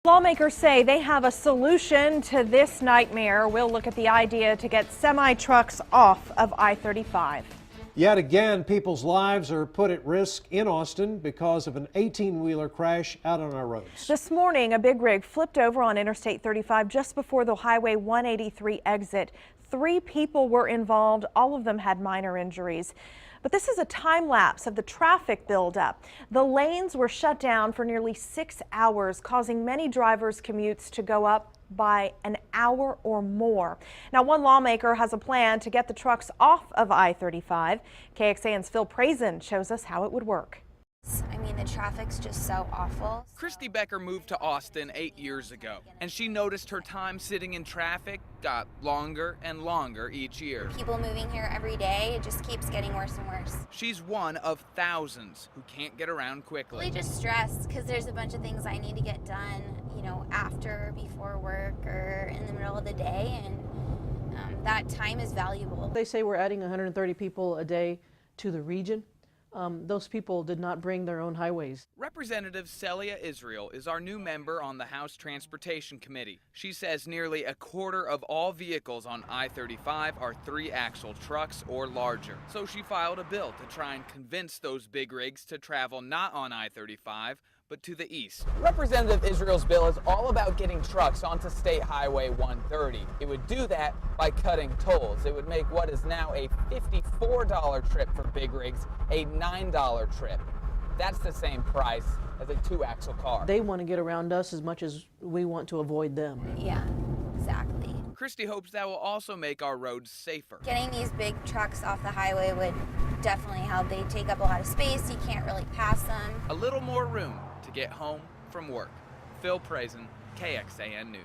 Lawmakers say they have a solution to this nightmare. We'll look at the idea to get semi-trucks off of I-35. Yet again, people's lives are put at risk in Austin because of an 18-wheeler crash out on our roads. This morning, a big rig flipped over on Interstate 35 just before the Highway 183 exit. 3 people were involved. All of them had minor injuries. But this is a time lapse of the traffic buildup. The lanes were shut down for nearly 6 hours, causing many drivers' commutes to go up by an hour or more. Now, one lawmaker has a plan to get the trucks off of I-35. KXAN's Phil Prazen shows us how it would work. I mean, the traffic's just so awful. Christy Becker moved to Austin 8 years ago, and she noticed her time sitting in traffic got longer and longer each year. People moving here every day, it just keeps getting worse and worse. She's one of thousands who can't get around quickly. Really just stressed because there's a bunch of things I need to get done, after, before work, or in the middle of the day, and that time is valuable. They say we're adding 130 people a day to the region. Those people did not bring their own highways. Representative Celia Israel is our new member on the House Transportation Committee. She says nearly a quarter of all vehicles on I-35 are 3-axle trucks or larger. So she filed a bill to try and convince those big rigs to travel not on I-35, but to the east. Representative Israel's bill is all about getting trucks onto State Highway 130. It would do that by cutting tolls. It would make what is now a $54 trip for big rigs a $9 trip. That's the same price as a 2-axle car. They want to get around us as much as we want to avoid them. Yeah, exactly. Christy hopes that will also make our roads safer. Getting these big trucks off the highway would definitely help. They take up a lot of space. You can't really pass them. A little more room to get home from work. Phil Prazen, KXAN News.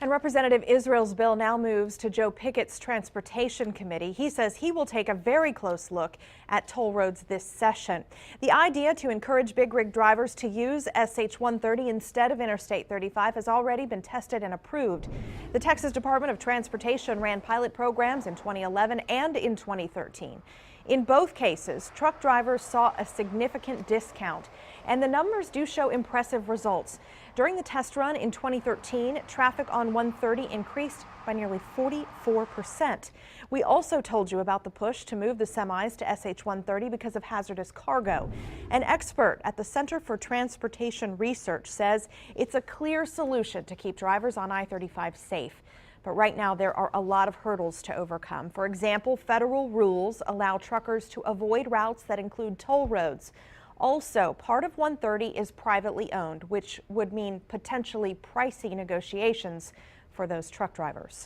And Representative Israel's bill now moves to Joe Pickett's Transportation Committee. He says he will take a very close look at toll roads this session. The idea to encourage big rig drivers to use SH 130 instead of Interstate 35 has already been tested and approved. The Texas Department of Transportation ran pilot programs in 2011 and in 2013. In both cases, truck drivers saw a significant discount, and the numbers do show impressive results. During the test run in 2013, traffic on 130 increased by nearly 44%. We also told you about the push to move the semis to SH 130 because of hazardous cargo. An expert at the Center for Transportation Research says it's a clear solution to keep drivers on I-35 safe. But right now, there are a lot of hurdles to overcome. For example, federal rules allow truckers to avoid routes that include toll roads. Also, part of 130 is privately owned, which would mean potentially pricey negotiations for those truck drivers.